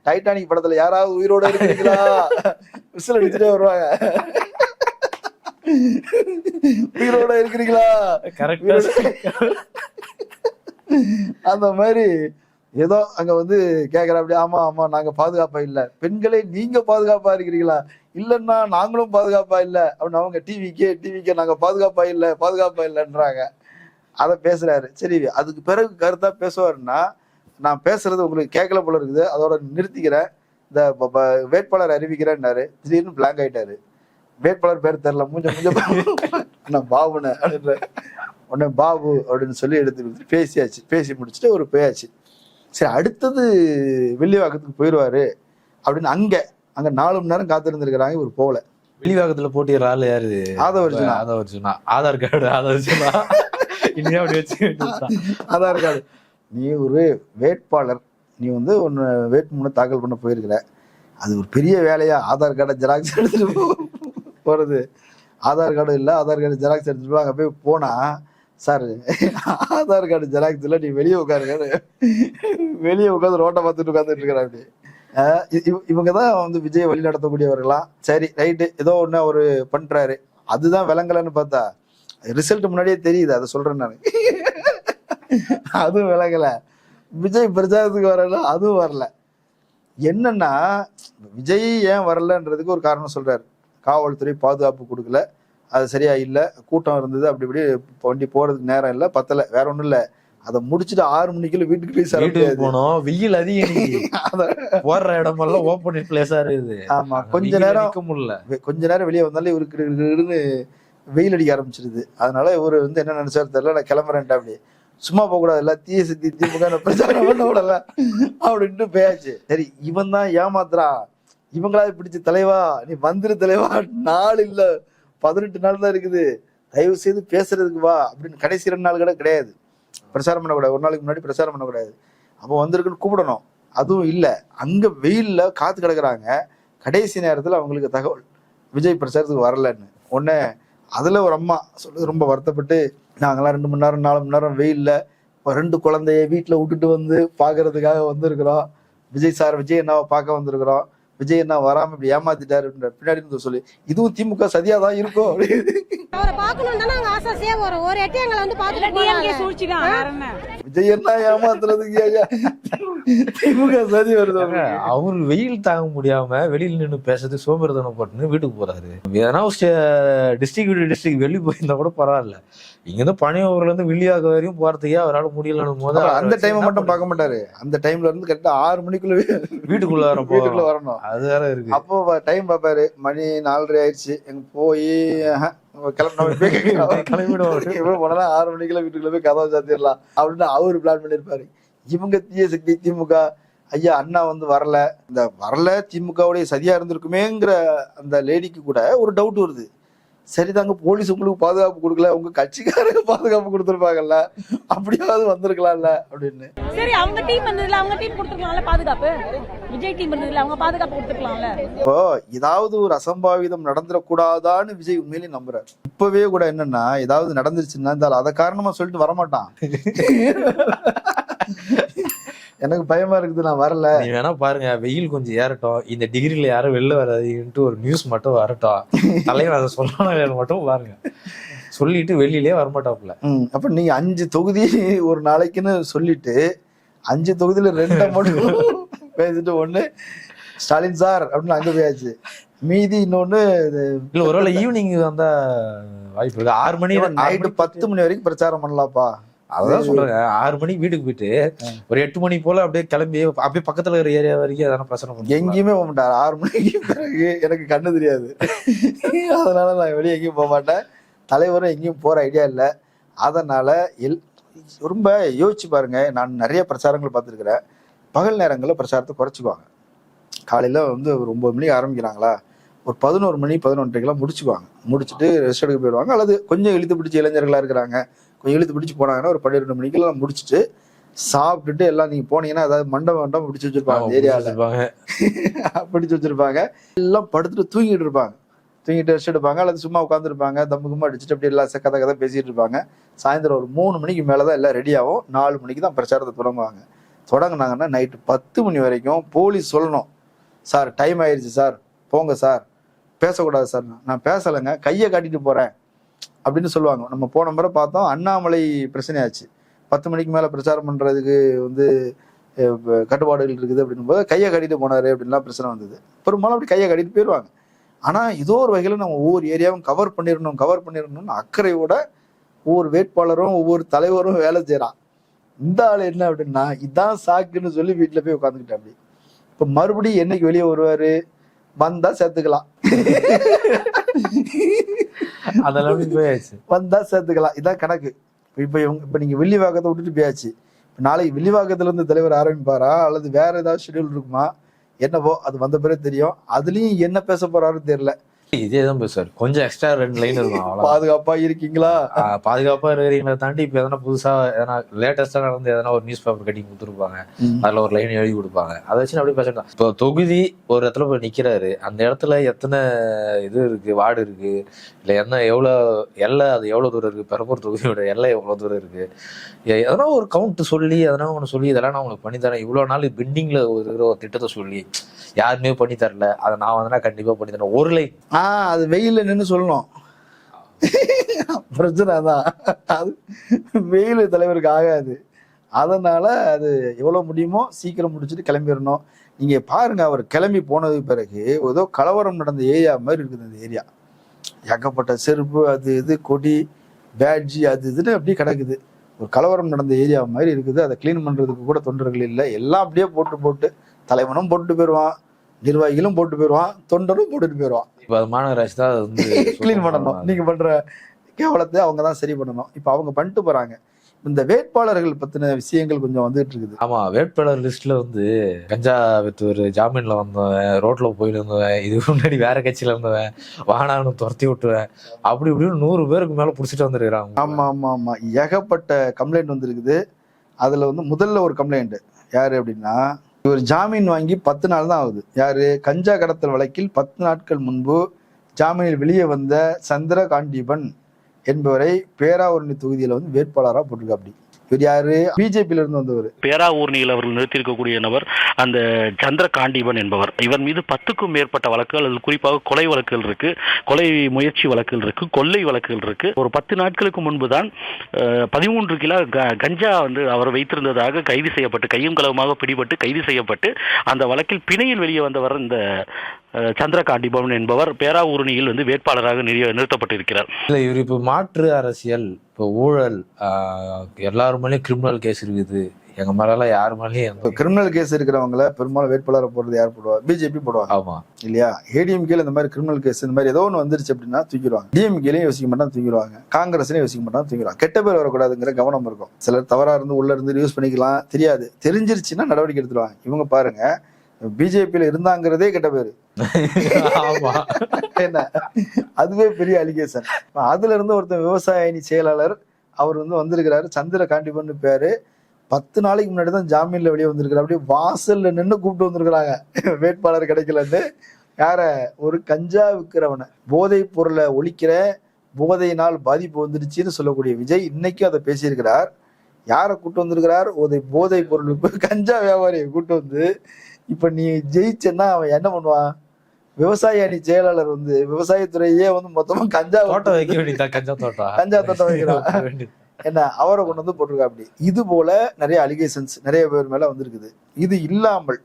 டைட்டானிக் படத்துல யாராவது உயிரோட இருக்கிறீங்களா விசில் அடிச்சுட்டே வருவாங்க, உயிரோட இருக்கிறீங்களா, அந்த மாதிரி ஏதோ அங்க வந்து கேக்குற. அப்படி ஆமா நாங்க பாதுகாப்பா இல்ல. பெண்களே நீங்க பாதுகாப்பா இருக்கிறீங்களா? இல்லன்னா நாங்களும் பாதுகாப்பா இல்ல அப்படின்னு அவங்க டிவிக்கே நாங்க பாதுகாப்பா இல்லைன்றாங்க. அதை பேசுறாரு. சரி, அதுக்கு பிறகு கருத்தா பேசுவாருன்னா, நான் பேசுறது உங்களுக்கு கேட்கல போல இருக்குது, அதோட நிறுத்திக்கிறேன், இந்த வேட்பாளர் அறிவிக்கிறேன்னாரு. திடீர்னு பிளாங்க் ஆயிட்டாரு. வேட்பாளர் பேர் தெரியல, மூஞ்ச நான் பாபுன அப்படின்ற உடனே பாபு அப்படின்னு சொல்லி எடுத்து பேசி முடிச்சுட்டு ஒரு போயாச்சு. சரி, அடுத்தது வெள்ளிவாக்கத்துக்கு போயிடுவாரு அப்படின்னு அங்க 4 மணி நேரம் காத்திருந்திருக்கிறாங்க. இவர் போகல. வெளிவாக்கத்துல போட்டிடுற ஆள் யாரு? ஆதவர்ஜுனா. Aadhaar card Aadhaar card. நீ ஒரு வேட்பாளர், நீ வந்து ஒன்னு வேட்புமனு தாக்கல் பண்ண போயிருக்கிற, அது ஒரு பெரிய வேலையா? ஆதார் கார்டை ஜெராக்ஸ் எடுத்துட்டு போறது. ஆதார் கார்டு இல்லை, ஆதார் கார்டு ஜெராக்ஸ் எடுத்துட்டு அங்கே போய் போனா, சார் ஆதார் கார்டு ஜெராக்ஸ் இல்லை, நீ வெளியே உட்காருங்க, வெளியே உட்காந்து ரோட்டை பார்த்துட்டு உட்காந்துட்டு இருக்கிறான். அப்படி இவங்க தான் வந்து விஜய் வழி நடத்தக்கூடியவர்களாம். சரி ரைட்டு, ஏதோ ஒன்று அவர் பண்ணுறாரு. அதுதான் விளங்கலன்னு பார்த்தா ரிசல்ட் முன்னாடியே தெரியுது, அதை சொல்றேன் நான். அதுவும் விளங்கல. விஜய் பிரச்சாரத்துக்கு வரல, அதுவும் வரல. என்னன்னா விஜய் ஏன் வரலன்றதுக்கு ஒரு காரணம் சொல்றாரு. காவல்துறை பாதுகாப்பு கொடுக்கல, அது சரியா இல்ல, கூட்டம் இருந்தது, அப்படி இப்படி வண்டி போறதுக்கு நேரம் இல்ல, பத்தல, வேற ஒண்ணும் இல்ல. அதை முடிச்சுட்டு 6 மணிக்குள்ள வீட்டுக்கு போய் வீட்டுக்கு போனோம். வெயில் அதிகம், போடுற இடமெல்லாம் ஓப்பன் பிளேஸா இருக்குது. ஆமா, கொஞ்ச நேரம் வெளியே வந்தாலும் இவருக்கு வெயில் அடிக்க ஆரம்பிச்சிருது. அதனால இவரு என்ன நினைச்சாரு தெரியல, நான் கிளம்புறேன்ட்டா, அப்படி சும்மா போக கூடாது, எல்லாம் தீய சக்தி திமுக பிரச்சாரம் பண்ண விடல அப்படின்ட்டு போயாச்சு. சரி, இவன் தான் ஏமாத்துறா, இவங்களாவது பிடிச்ச தலைவா, நீ வந்துரு தலைவா, 4 இல்ல 18 நாள் தான் இருக்குது, தயவு செய்து பேசுறதுக்கு வா அப்படின்னு. கடைசி 2 நாள் கூட கிடையாது, பிரச்சாரம் பண்ணக்கூடாது, ஒரு நாளைக்கு முன்னாடி பிரச்சாரம் பண்ணக்கூடாது. அப்போ வந்திருக்குன்னு கூப்பிடணும், அதுவும் இல்லை. அங்க வெயில்ல காத்து கிடக்குறாங்க. கடைசி நேரத்துல அவங்களுக்கு தகவல் விஜய் பிரச்சாரத்துக்கு வரலன்னு. உடனே அதுல ஒரு அம்மா சொல்லுது, ரொம்ப வருத்தப்பட்டு, நாங்கெல்லாம் 2 மணி நேரம் 4 மணி நேரம் வெயில்ல 2 குழந்தைய வீட்டுல விட்டுட்டு வந்து பாக்குறதுக்காக வந்திருக்கிறோம், விஜய் அண்ணாவை பார்க்க வந்திருக்கிறோம், விஜய் அண்ணா வராம இப்படி ஏமாத்திட்டாரு பின்னாடி இருந்து சொல்லி, இதுவும் திமுக சதியா தான் இருக்கும் அப்படின்னு. விஜய் அண்ணா ஏமாத்துறதுக்கு திமுக சதி வருது. அவரு வெயில் தாங்க முடியாம வெளியில நின்று பேசுறது சோம்பேறித்தனம் போட்டுன்னு வீட்டுக்கு போறாரு. ஏன்னா டிஸ்ட்ரிக்ட் வெளியே போயிருந்தா கூட பரவாயில்ல, இங்க இருந்து பனையூர்ல இருந்து வில்லியாக வரையும் போறதுக்கே அவரால் முடியலன்னு போது அந்த டைம் மட்டும் பார்க்க மாட்டாரு. அந்த டைம்ல இருந்து கரெக்டா 6 மணிக்குள்ள வீட்டுக்குள்ள வரணும், அது வேற இருக்கு. அப்போ டைம் பாப்பாரு, மணி 4:30 ஆயிடுச்சு, எங்க போய் கிளம்பிடுவோம் போனா 6 மணிக்குள்ள வீட்டுக்குள்ள போய் கதவை சாத்திடலாம் அப்படின்னு அவரு பிளான் பண்ணிருப்பாரு. இவங்க தீய சக்தி திமுக, ஐயா அண்ணா வரல, இந்த வரல திமுகவுடைய சதியா இருந்திருக்குமேங்கிற அந்த லேடிக்கு கூட ஒரு டவுட் வருது. சரிதாங்க, போலீஸ் உங்களுக்கு பாதுகாப்பு கொடுக்கல, உங்க கட்சிக்காரங்க பாதுகாப்பு கொடுத்துருப்பாங்கல்ல, அப்படியாவது வந்திருக்கலாம்ல அப்படின்னு. சரி, அவங்க டீம் வந்ததுல அவங்க டீம் கொடுத்துருக்கலாம்ல பாதுகாப்பு, விஜய் டீம் வந்ததுல அவங்க பாதுகாப்பு கொடுத்துருக்கலாம்ல. இப்போ ஏதாவது ஒரு அசம்பாவிதம் நடந்துடக்கூடாதான்னு விஜய் உண்மையிலேயே நம்புறாரு. இப்பவே கூட என்னன்னா, ஏதாவது நடந்துருச்சுன்னா அதை காரணமா சொல்லிட்டு வரமாட்டான். எனக்கு பயமா இருக்குது, நான் வரல. நீ வேணா பாருங்க, வெயில் கொஞ்சம் ஏறட்டும், இந்த டிகிரில யாரும் வெளில வராதுன்ட்டு ஒரு நியூஸ் மட்டும் வரட்டும், தலைவர் அதை சொல்லணும் மட்டும் பாருங்க, சொல்லிட்டு வெளியிலே வரமாட்டாப்புல. அப்ப நீங்க 5 தொகுதி ஒரு நாளைக்குன்னு சொல்லிட்டு 5 தொகுதியில 2 மட்டும் பேசிட்டு, ஒண்ணு ஸ்டாலின் சார் அப்படின்னு அங்க போயாச்சு, மீதி இன்னொன்னு இல்ல ஒருவேளை ஈவினிங் வந்தா வாய்ப்பு இருக்கு. 6 மணி நைட்டு 10 மணி வரைக்கும் பிரச்சாரம் பண்ணலாம்ப்பா. அதான் சொல்றேன், 6 மணிக்கு வீட்டுக்கு போயிட்டு ஒரு 8 மணி போல அப்படியே கிளம்பி அப்படியே பக்கத்துல இருக்கிற ஏரியா வரைக்கும் அதெல்லாம் பிரச்சனை பண்ணி எங்கேயுமே போக மாட்டார். 6 மணிக்கு பிறகு எனக்கு கண்ணு தெரியாது, அதனால நான் வெளியே எங்கேயும் போக மாட்டேன். தலைவரும் எங்கேயும் போற ஐடியா இல்லை. அதனால ரொம்ப யோசிச்சு பாருங்க. நான் நிறைய பிரச்சாரங்கள் பார்த்துருக்கிறேன். பகல் நேரங்களில் பிரச்சாரத்தை குறைச்சிக்குவாங்க. காலையில ஒரு 9 மணிக்கு ஆரம்பிக்கிறாங்களா, ஒரு 11 மணி 11:30 முடிச்சுக்குவாங்க. முடிச்சுட்டு ரெஸ்ட் எடுக்க போயிடுவாங்க. அல்லது கொஞ்சம் இழுத்து பிடிச்ச இளைஞர்களா இருக்கிறாங்க, கொஞ்சம் இழுத்து பிடிச்சி போனாங்கன்னா ஒரு 12 மணிக்கெல்லாம் முடிச்சுட்டு சாப்பிட்டுட்டு எல்லாம் நீங்க போனீங்கன்னா, அதாவது மண்டபம் பிடிச்சி வச்சிருப்பாங்க, ஏரியாவில் பிடிச்சி வச்சிருப்பாங்க. எல்லாம் படுத்துட்டு தூங்கிட்டு இருப்பாங்க, தூங்கிட்டு ரெஸ்ட் எடுப்பாங்க, அல்லது சும்மா உட்காந்துருப்பாங்க, தம்புக்குமா அடிச்சுட்டு அப்படி எல்லாம் கதை பேசிட்டு இருப்பாங்க. சாயந்தரம் ஒரு 3 மணிக்கு மேலதான் எல்லாம் ரெடி ஆகும். 4 மணிக்கு தான் பிரச்சாரத்தை தொடங்குவாங்க. தொடங்கினாங்கன்னா நைட்டு 10 மணி வரைக்கும் போலீஸ் சொல்லணும், சார் டைம் ஆயிடுச்சு சார், போங்க சார், பேசக்கூடாது சார். நான் பேசலைங்க, கையை காட்டிட்டு போறேன் அப்படின்னு சொல்லுவாங்க. நம்ம போன முறை பார்த்தோம், அண்ணாமலை பிரச்சனையாச்சு. 10 மணிக்கு மேல பிரச்சாரம் பண்றதுக்கு கட்டுப்பாடுகள் இருக்குது அப்படின்னும் போது கையை கட்டிட்டு போனாரு அப்படின்லாம் பிரச்சனை வந்தது. பெரும்பாலும் அப்படி கையை கட்டிட்டு போயிடுவாங்க. ஆனா ஏதோ ஒரு வகையில நம்ம ஒவ்வொரு ஏரியாவும் கவர் பண்ணிடணும்னு அக்கறையோட ஒவ்வொரு வேட்பாளரும் ஒவ்வொரு தலைவரும் வேலை செய்யறான். இந்த ஆள் என்ன அப்படின்னா, இதான் சாக்குன்னு சொல்லி வீட்டுல போய் உட்காந்துக்கிட்டேன். அப்படி இப்ப மறுபடியும் என்னைக்கு வெளியே வருவாரு, வந்தா சேர்த்துக்கலாம், அதெல்லாம் போயாச்சு, வந்தா சேர்த்துக்கலாம், இதான் கணக்கு. இப்ப நீங்க வில்லிவாக்கத்தை விட்டுட்டு போயாச்சு. நாளைக்கு வில்லிவாக்கத்துல இருந்து தலைவர் ஆரம்பிப்பாரா, அல்லது வேற ஏதாவது ஷெடியூல் இருக்குமா, என்னவோ அது வந்த பிறகு தெரியும். அதுலயும் என்ன பேச போறாருன்னு தெரியல. இதேதான் பேசுவார். கொஞ்சம் எக்ஸ்ட்ரா 2 லைன் இருக்கும். பாதுகாப்பா இருக்கீங்களா, பாதுகாப்பா இருக்கிறீங்களா தாண்டி இப்ப எதனா புதுசா எதனா லேட்டஸ்டா நடந்து எதனா ஒரு நியூஸ் பேப்பர் கட்டிங் கொடுத்துருப்பாங்க, அதுல ஒரு லைன் எழுதி கொடுப்பாங்க, அதை வச்சு அப்படியே பேசலாம். இப்போ தொகுதி ஒரு இடத்துல போய் நிக்கிறாரு, அந்த இடத்துல எத்தனை இது இருக்கு, வார்டு இருக்கு, இல்ல என்ன எல்லை அது எவ்வளவு தூரம் இருக்கு, பெரம்பூர் தொகுதியோட எல்லை எவ்வளவு தூரம் இருக்கு, எதனா ஒரு கவுண்ட் சொல்லி எதனா ஒண்ணு சொல்லி இதெல்லாம் நான் உங்களுக்கு பண்ணி தரேன், இவ்வளவு நாள் பெண்டிங்ல ஒரு திட்டத்தை சொல்லி யாருமே பண்ணி தரல, அதை நான் கண்டிப்பா பண்ணி தரேன், ஒரு லைன். அது வெயில்ல நின்று சொல்லணும். பிரச்சனை தான். அது வெயில் தலைவருக்கு ஆகாது. அதனால அது எவ்வளவு முடியுமோ சீக்கிரம் முடிச்சுட்டு கிளம்பிடணும். நீங்க பாருங்க, அவர் கிளம்பி போனதுக்கு பிறகு ஏதோ கலவரம் நடந்த ஏரியா மாதிரி இருக்குது அந்த ஏரியா. ஏகப்பட்ட செருப்பு, அது இது, கொடி, பேட்ஜி, அது இதுன்னு அப்படியே கிடக்குது. ஒரு கலவரம் நடந்த ஏரியா மாதிரி இருக்குது. அதை கிளீன் பண்றதுக்கு கூட தொண்டர்கள் இல்லை. எல்லாம் அப்படியே போட்டு தலைவனும் போட்டு போயிடுவான், நிர்வாகிகளும் போட்டு போயிடுவான், தொண்டரும் போட்டுட்டு போயிடுவான். இப்ப அது மாநகராட்சி தான் வந்து கிளீன் பண்ணணும். நீங்க பண்ற கேவலத்தை அவங்க தான் சரி பண்ணணும். இப்ப அவங்க பண்ணிட்டு போறாங்க. இந்த வேட்பாளர்கள் பத்தின விஷயங்கள் கொஞ்சம் வந்துட்டு இருக்குது. ஆமா, வேட்பாளர் லிஸ்ட்ல வந்து கஞ்சா வித்தவர், ஜாமீன்ல வந்தவன், ரோட்ல போயிட்டு இருந்தவன், இதுக்கு முன்னாடி வேற கட்சியில இருந்தவன், வானான்னு துரத்தி விட்டுவேன், அப்படி இப்படின்னு 100 பேருக்கு மேல புடிச்சிட்டு வந்துருக்காங்க. ஆமா, ஏகப்பட்ட கம்ப்ளைண்ட் வந்திருக்குது. அதுல வந்து முதல்ல ஒரு கம்ப்ளைண்ட் யாரு அப்படின்னா, இவர் ஜாமீன் வாங்கி 10 நாள் தான் ஆகுது. யாரு? கஞ்சா கடத்தல் வழக்கில் 10 நாட்கள் முன்பு ஜாமீனில் வெளியே வந்த சந்திரகாண்டீபன் என்பவரை பேராவூரணி தொகுதியில வந்து வேட்பாளராக போட்டிருக்கா. அப்படி இவர் யாரு? பிஜேபியில இருந்து வந்தவர். பேராவூரணியில் அவர்கள் நிறுத்தியிருக்கக்கூடிய நபர் அந்த சந்திரகாண்டீபன் என்பவர். இவர் மீது 10க்கும் மேற்பட்ட வழக்குகள், அதில் குறிப்பாக கொலை வழக்குகள் இருக்கு, கொலை முயற்சி வழக்குகள் இருக்கு, கொள்ளை வழக்குகள் இருக்கு. ஒரு 10 நாட்களுக்கு முன்பு தான் 13 கிலோ கஞ்சா வந்து அவர் வைத்திருந்ததாக கைது செய்யப்பட்டு, கையும் களவுமாக பிடிபட்டு கைது செய்யப்பட்டு அந்த வழக்கில் பிணையில் வெளியே வந்தவர் இந்த சந்திரகாண்டீபன் என்பவர் பேராவூரணியில் வந்து வேட்பாளராக நிறுத்தப்பட்டிருக்கிறார். இல்ல, இவர் இப்ப மாற்று அரசியல், இப்போ ஊழல், எல்லாரும் மேலேயும் கிரிமினல் கேஸ் இருக்குது, எங்க மேல யாரு மேலேயும் கிரிமினல் கேஸ் இருக்கிறவங்கள பெரும்பாலும் வேட்பாளரை போடுறது யார் போடுவா? பிஜேபி போடுவாங்க. ஆமா இல்லையா? ஏடிஎம்கேல இந்த மாதிரி கிரிமினல் கேஸ் இந்த மாதிரி ஏதோ ஒன்று வந்துருச்சு அப்படின்னா தூக்கிடுவாங்க. டிஎம்கேலையும் யோசிக்க மாட்டாங்க, தூக்கிடுவாங்க. காங்கிரஸ்லயும் யோசிக்க மாட்டாங்க, தூக்கிடுவாங்க. கெட்ட பேர் வரக்கூடாதுங்கிற கவனம் இருக்கும். சிலர் தவறா இருந்து உள்ள இருந்து யூஸ் பண்ணிக்கலாம், தெரியாது. தெரிஞ்சிருச்சுன்னா நடவடிக்கை எடுத்துருவாங்க. இவங்க பாருங்க, பிஜேபியில இருந்தாங்கிறதே கெட்ட பேரு. என்ன, அதுவே பெரிய அலிகேஷன். அதுல இருந்து ஒருத்தர் விவசாய அணி செயலாளர் அவர் வந்து வந்திருக்கிறாரு, சந்திரகாண்டீபன் பேரு. 10 நாளைக்கு முன்னாடி தான் ஜாமீன்ல வெளியே வந்திருக்கிறார். அப்படியே வாசல்ல நின்று கூப்பிட்டு வந்திருக்கிறாங்க வேட்பாளர் கிடைக்கலன்னு. யார? ஒரு கஞ்சா விற்கிறவனை, போதை பொருளை ஒழிக்கிற, போதையினால் பாதிப்பு வந்துருச்சுன்னு சொல்லக்கூடிய விஜய் இன்னைக்கும் அதை பேசியிருக்கிறார். யாரை கூட்டு வந்திருக்கிறார்? போதை பொருள் கஞ்சா வியாபாரியை கூட்டு வந்து, இப்ப நீ ஜெயிச்சன்னா அவன் என்ன பண்ணுவான்? விவசாய அணி செயலாளர் வந்து விவசாயத்துறையே வந்து மொத்தமா கஞ்சா தோட்டம் வைக்க வேண்டியதா, கஞ்சா தோட்டம் வைக்கிறான். என்ன, அவரை கொண்டு வந்து போட்டிருக்கா. அப்படி இது போல நிறைய அலிகேஷன்ஸ் நிறைய பேர் மேல வந்திருக்குது. இது இல்லாமல்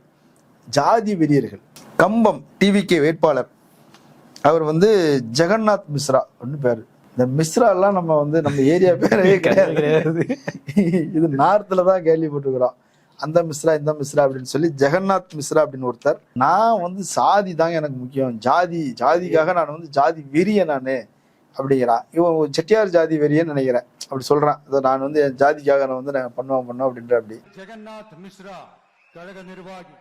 ஜாதி வெறியர்கள், கம்பம் டிவிகே வேட்பாளர் அவர் வந்து ஜெகநாத் மிஸ்ரா அப்படின்னு பேரு. இந்த மிஸ்ரா எல்லாம் நம்ம வந்து நம்ம ஏரியா பேரவே கிடையாது. இது நார்த்ல தான் கேள்விப்பட்டிருக்கிறோம். அந்த மிஸ்ரா இந்த மிஸ்ரா அப்படின்னு சொல்லி ஜெகநாத் மிஸ்ரா அப்படின்னு ஒருத்தர். நான் வந்து சாதி தாங்க எனக்கு முக்கியம், ஜாதிக்காக நான் வந்து ஜாதி வெறிய நானு அப்படிங்கிறான். இவன் செட்டியார் ஜாதி வெறியன்னு நினைக்கிறேன், அப்படி சொல்றான். அதை நான் வந்து என் ஜாதிக்காக நான் வந்து நான் பண்ணுவேன் அப்படின்ற. அப்படி ஜெகநாத் மிஸ்ரா கழக நிர்வாகி.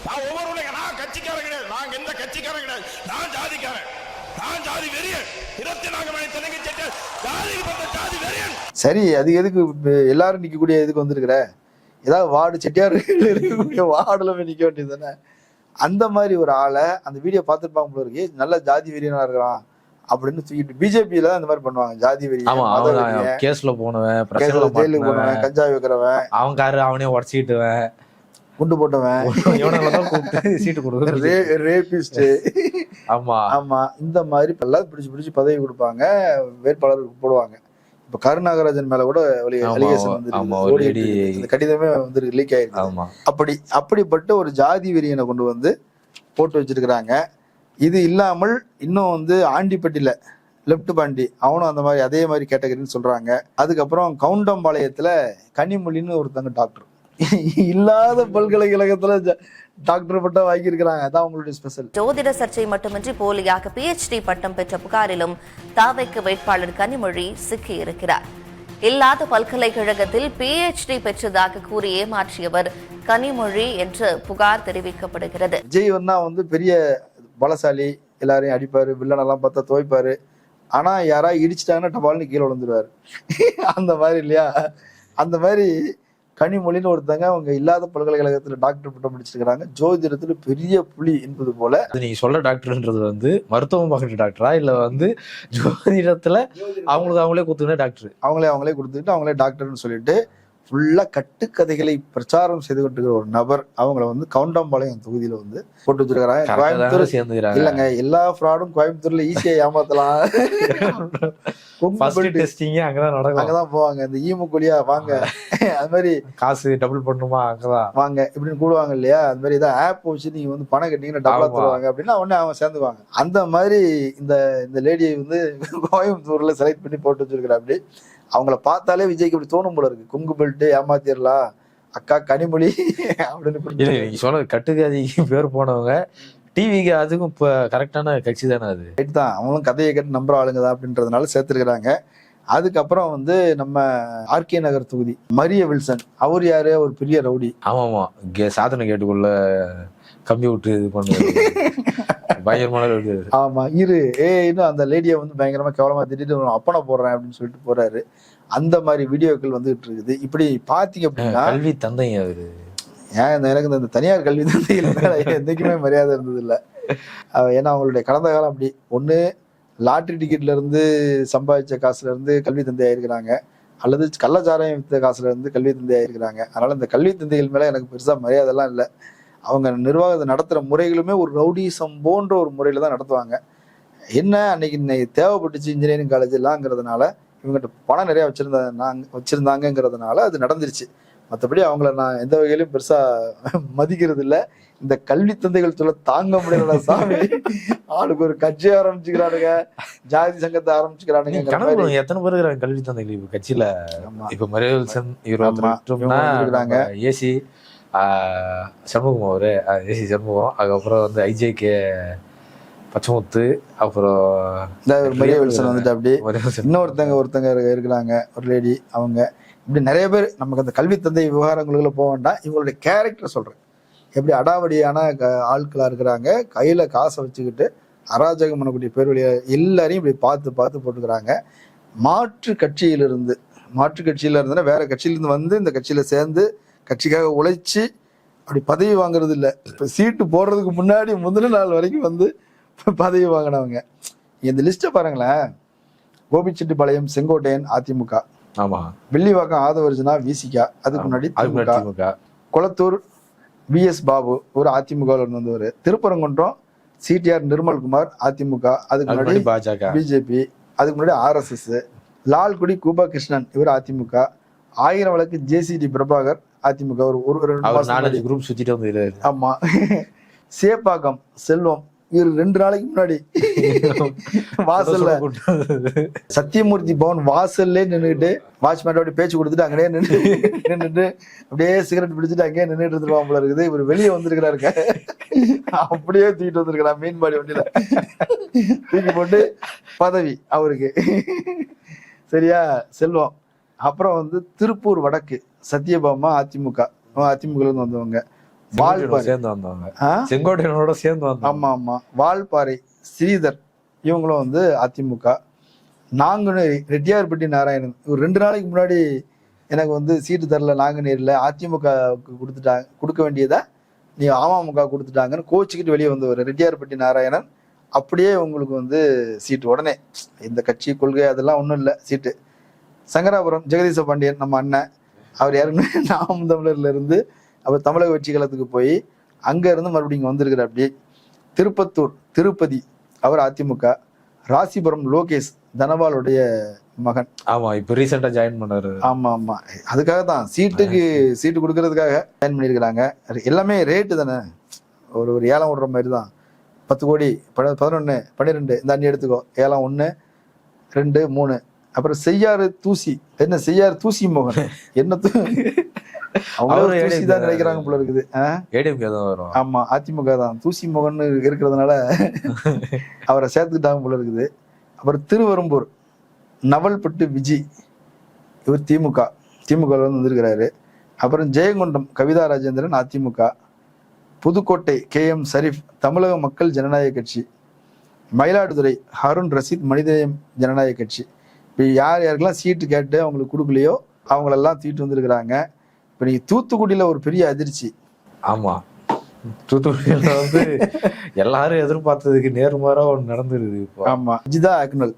நான் ஒவ்வொருவரையும் நான் கட்சிக்காரன் கிடையாது, நான் எந்த கட்சிக்காரன் கிடையாது, நான் ஜாதிக்காரன், நான் ஜாதி வெறியன். 24 மணி தெலுங்கு செட்டியார் ஜாதி வெறியன். சரி, அது எதுக்கு எல்லாரும் நிக்கக்கூடிய எதுக்கு வந்திருக்கிற? ஏதாவது வார்டு செட்டியார் இருக்கக்கூடிய வார்டுல போய் நிக்க வேண்டியது தானே. அந்த மாதிரி ஒரு ஆளை அந்த வீடியோ பார்த்துருப்பாங்க போல இருக்கு, நல்ல ஜாதி வெறியனா இருக்கிறான் அப்படின்னு தூக்கிட்டு. பிஜேபியில தான் இந்த மாதிரி பண்ணுவாங்க, ஜாதி வெறியன், கேஸ்ல போனவன், ஜெயிலுக்கு போனவன், கஞ்சா வைக்கிறவன், அவன் காரு அவனே உடச்சிக்கிட்டுவன், குண்டு போட்டவன், சீட்டு கொடுக்குறது, ரேபிஸ்ட். ஆமா, இந்த மாதிரி எல்லாம் பிடிச்சு பதவி கொடுப்பாங்க, வேட்பாளருக்கு போடுவாங்க. இப்ப கருநாகராஜன் மேல கூட கடிதமே வந்து லீக் ஆயிருக்கு. அப்படிப்பட்ட ஒரு ஜாதி வெறியனை கொண்டு வந்து போட்டு வச்சிருக்கிறாங்க. இது இல்லாமல் இன்னும் வந்து ஆண்டிப்பட்டியில லெப்ட் பாண்டி, அவனும் அந்த மாதிரி அதே மாதிரி கேட்டகரின்னு சொல்றாங்க. அதுக்கப்புறம் கவுண்டம்பாளையத்துல கனிமொழின்னு ஒருத்தங்க டாக்டர், இல்லாத பல்கலைக்கழகத்துல டாக்டர் பட்டம் வாங்கி இருக்கிறாங்க. அதான் அவங்களுடைய ஸ்பெஷல். ஜோதிட சர்ச்சை மட்டுமின்றி போலியாக PhD பட்டம் பெற்ற புகாரிலும் தாவைக்கு வேட்பாளர் கனிமொழி சிக்கி இருக்கிறார். இல்லாத பல்கலைக்கழகத்தில் PhD பெற்றதாக கூறி ஏமாற்றியவர் கனிமொழி என்று புகார் தெரிவிக்கப்படுகிறது. விஜய் வந்து பெரிய பலசாலி, எல்லாரையும் அடிப்பாரு, வில்லனெல்லாம் பார்த்தா துவைப்பாரு. ஆனா யாராவது இடிச்சிட்டாங்கன்னா டபால்னு கீழே விழுந்துருவாரு. அந்த மாதிரி இல்லையா? அந்த மாதிரி கனிமொழின்னு ஒருத்தங்க அவங்க இல்லாத பல்கலைக்கழகத்துல டாக்டர் பட்டம் படிச்சிருக்காங்க. ஜோதிடத்துல பெரிய புலி என்பது போல. நீங்க சொல்ற டாக்டர்ன்றது வந்து மருத்துவம் பார்க்குற டாக்டரா இல்ல வந்து ஜோதிடத்துல அவங்களே கொடுத்துக்கிட்ட டாக்டர்? அவங்களே கொடுத்துக்கிட்டு அவங்களே டாக்டர்னு சொல்லிட்டு ஃபுல்லா கட்டுக்கதைகளை பிரச்சாரம் செய்து கொண்டிருக்கிற ஒரு நபர் அவங்கள வந்து கவுண்டம்பாளையம் தொகுதியில வந்து போட்டு வச்சிருக்காங்க. கோயம்புத்தூர் சேர்ந்துக்கிறாங்க. இல்லங்க, எல்லா ஃப்ராடும் கோயம்புத்தூர்ல ஈஸியா ஏமாத்தலாம். அங்கதான் நடக்கும். அங்கதான் போவாங்க. இந்த ஈமுக்குழியா வாங்க, அது மாதிரி காசு டபுள் பண்ணுமா அங்கதான் வாங்க இப்படின்னு கூடுவாங்க இல்லையா, அது மாதிரி ஏதாவது ஆப் வச்சு நீங்க வந்து பணம் கட்டிங்கன்னா டபுளா தருவாங்க அப்படின்னா உடனே அவங்க சேர்ந்துவாங்க. அந்த மாதிரி இந்த லேடியை வந்து கோயம்புத்தூர்ல செலக்ட் பண்ணி போட்டு வச்சிருக்கிறா. அப்படி அவங்கள பார்த்தாலே விஜய்க்கு இப்படி தோணும் போல இருக்கு. குங்கு பெல்ட் ஏமாத்திரலாம், அக்கா கனிமொழி அப்படின்னு. நீங்க சொன்னது கட்டுக்காதிக்கு பேர் போனவங்க டிவிக்கு அதுக்கும் இப்ப கரெக்டான கட்சி தானே அது. ரைட் தான், அவங்களும் கதையை கேட்டு நம்புற ஆளுங்க தான் அப்படின்றதுனால சேர்த்துருக்கிறாங்க. அதுக்கப்புறம் வந்து நம்ம ஆர்கே நகர் தொகுதி மரிய வில்சன், அவர் யாரு, ஒரு பெரிய ரவுடி. ஆமா சாதனை கேட்டுக்குள்ள கம்பி விட்டு இது பண்ணுவாரு. பயங்கரமான ரவுடி. ஆமா இன்னும் அந்த லேடியை வந்து பயங்கரமா கேவலமா திட்டிட்டு அப்பனை போடுறேன் அப்படின்னு சொல்லிட்டு போறாரு. அந்த மாதிரி வீடியோக்கள் வந்துகிட்டு இருக்குது. இப்படி பாத்தீங்க அப்படின்னா கல்வி தந்தைங்க அவரு. ஏன் எனக்கு இந்த தனியார் கல்வி தந்தைகள் என்னைக்குமே மரியாதை இருந்தது இல்லை. ஏன்னா அவங்களுடைய கடந்த காலம் அப்படி. ஒண்ணு லாட்ரி டிக்கெட்ல இருந்து சம்பாதிச்ச காசுல இருந்து கல்வி தந்தை ஆயிருக்கிறாங்க, அல்லது கள்ளச்சாராயம் வித்த காசுல இருந்து கல்வி தந்தை ஆயிருக்கிறாங்க. அதனால இந்த கல்வி தந்தைகள் மேல எனக்கு பெருசா மரியாதை எல்லாம் இல்லை. அவங்க நிர்வாகத்தை நடத்துற முறைகளுமே ஒரு ரவுடிசம் போன்ற ஒரு முறையில தான் நடத்துவாங்க. என்ன அன்னைக்கு தேவைப்பட்டுச்சு இன்ஜினியரிங் காலேஜ் எல்லாங்கிறதுனால, இவங்ககிட்ட பணம் நிறைய வச்சிருந்தாங்கிறதுனால அது நடந்துருச்சு. மற்றபடி அவங்கள நான் எந்த வகையிலும் பெருசா மதிக்கிறது இல்லை. இந்த கல்வி தந்தைகள் சொல்ல தாங்க முடியல சாமி. ஆளுக்கு ஒரு கட்சி ஆரம்பிச்சுக்கிறானுங்க, ஜாதி சங்கத்தை ஆரம்பிச்சுக்கிறானுங்க. எத்தனை பேர் இருக்கிறாங்க கல்வி தந்தைகள் இப்ப கட்சியில? இப்ப மரியவில்சன் இருக்கிறாங்க, ஏசி சண்முகம், அவரு ஏசி சண்முகம், அதுக்கப்புறம் வந்து ஐஜேகே பச்சைமுத்து, அப்புறம் மரியவில்சன் வந்துட்டு அப்படி ஒருத்தங்க இருக்கிறாங்க, ஒரு லேடி. அவங்க இப்படி நிறைய பேர். நமக்கு அந்த கல்வி தந்தை விவகாரங்களுக்குள்ள போக வேண்டாம். இவங்களுடைய கேரக்டர் சொல்றேன். எப்படி அடாவடியான ஆட்களா இருக்கிறாங்க, கையில காசை வச்சுக்கிட்டு அராஜகம் பண்ணக்கூடிய பேர் வழியா எல்லாரையும் இப்படி பார்த்து போட்டுக்கிறாங்க. மாற்று கட்சியில இருந்துன்னா வேற கட்சியிலிருந்து வந்து இந்த கட்சியில சேர்ந்து கட்சிக்காக உழைச்சி அப்படி பதவி வாங்குறது இல்லை. இப்போ சீட்டு போடுறதுக்கு முன்னாடி முதல் நாள் வரைக்கும் வந்து பதவி வாங்கினவங்க. இந்த லிஸ்ட்டை பாருங்களேன். கோபிச்செட்டிப்பாளையம் செங்கோட்டையன் அதிமுக, ஆமா, வெள்ளிவாக்கம் ஆதவர்ஜனா விசிகா, அதுக்கு முன்னாடி திமுக, கொளத்தூர் பிஎஸ் பாபு ஒரு அதிமுகவில் இருந்தவர், திருப்பரங்குன்றம் சிடிஆர் நிர்மல்குமார் அதிமுக, அதுக்கு முன்னாடி பாஜக பிஜேபி, அதுக்கு முன்னாடி ஆர்எஸ்எஸ், லால்குடி கூபா கிருஷ்ணன் இவர் அதிமுக, 1000 வழக்கு ஜேசிடி பிரபாகர் அதிமுக ஒரு 2 குரூப் சுத்திட்டு வந்து. ஆமா, சேப்பாக்கம் செல்வம் இவர் 2 நாளைக்கு முன்னாடி வாசல்ல சத்தியமூர்த்தி பவன் வாசல்ல நின்றுட்டு வாட்ச்மேனோட பேச்சு கொடுத்துட்டு அங்கேயே நின்றுட்டு அப்படியே சிகரெட் பிடிச்சிட்டு அங்கேயே நின்றுட்டு இருந்துருவான் போல இருக்குது. இவர் வெளியே வந்திருக்கிறாருங்க, அப்படியே தூக்கிட்டு வந்திருக்கிறான் மீன்பாடி வண்டியில தூக்கி போட்டு பதவி அவருக்கு. சரியா, செல்வம். அப்புறம் வந்து திருப்பூர் வடக்கு சத்யபாமா அதிமுக இருந்து வந்தவங்க, செங்கோட்டையனோட சேர்ந்து வந்தாங்க. ஆமா, வால்பாறை ஸ்ரீதர் இவங்களும் வந்து அதிமுக. நாங்குநேரி ரெட்டியார்பட்டி நாராயணன் இவர் 2 நாளைக்கு முன்னாடி எனக்கு வந்து சீட்டு தரல, நாங்குநேரியில் அதிமுக கொடுக்க வேண்டியதா நீ அமமுக கொடுத்துட்டாங்கன்னு கோச்சிக்கிட்டு வெளியே வந்தவர் ரெட்டியார்பட்டி நாராயணன். அப்படியே உங்களுக்கு வந்து சீட்டு உடனே. இந்த கட்சி கொள்கை அதெல்லாம் ஒன்றும் இல்லை, சீட்டு. சங்கராபுரம் ஜெகதீச பாண்டியன் நம்ம அண்ணன், அவர் யாருன்னு நாம் தமிழர்ல இருந்து அவர் தமிழக வெற்றி கழகத்துக்கு போய் அங்க இருந்து மறுபடியும் இங்க வந்திருக்கிற. அப்படி திருப்பத்தூர் திருப்பதி அவர் அதிமுக, ராசிபுரம் லோகேஷ் தனபாலுடைய மகன். ஆமா, இப்ப ரீசெண்டா ஜாயின் பண்ணாரு. ஆமா, அதுக்காக தான் சீட்டு கொடுக்கறதுக்காக ஜாயின் பண்ணிருக்கிறாங்க. எல்லாமே ரேட்டு தானே, ஒரு ஏலம் விடுற மாதிரி தான். 10 கோடி 11 12 இந்த அண்ணி எடுத்துக்கோ, ஏலம் 1 2 3. அப்புறம் செய்யாறு தூசி, என்ன செய்யாறு தூசி மோகன், என்ன தூசி தான் நினைக்கிறாங்க போல இருக்குது. ஆமா, அதிமுக தான் தூசி மோகன் இருக்கிறதுனால அவரை சேர்த்துக்கிட்டாங்க போல இருக்குது. அப்புறம் திருவெரும்பூர் நவல்பட்டு விஜி இவர் திமுக வந்து வந்திருக்கிறாரு. அப்புறம் ஜெயங்கொண்டம் கவிதா ராஜேந்திரன் அதிமுக, புதுக்கோட்டை KM ஷரீப் தமிழக மக்கள் ஜனநாயக கட்சி, மயிலாடுதுறை ஹருண் ரஷீத் மனிதநேயம் ஜனநாயக கட்சி. இப்போ யாருக்கெல்லாம் சீட்டு கேட்டு அவங்களுக்கு கொடுக்கலையோ அவங்களெல்லாம் தூக்கிட்டு வந்திருக்கிறாங்க. இப்போ நீங்க தூத்துக்குடியில ஒரு பெரிய அதிர்ச்சி. ஆமா, தூத்துக்குடியில வந்து எல்லாரும் எதிர்பார்த்ததுக்கு நேர்மாறா ஒன்று நடந்துருது. ஆமா, ஜிதா அக்னல்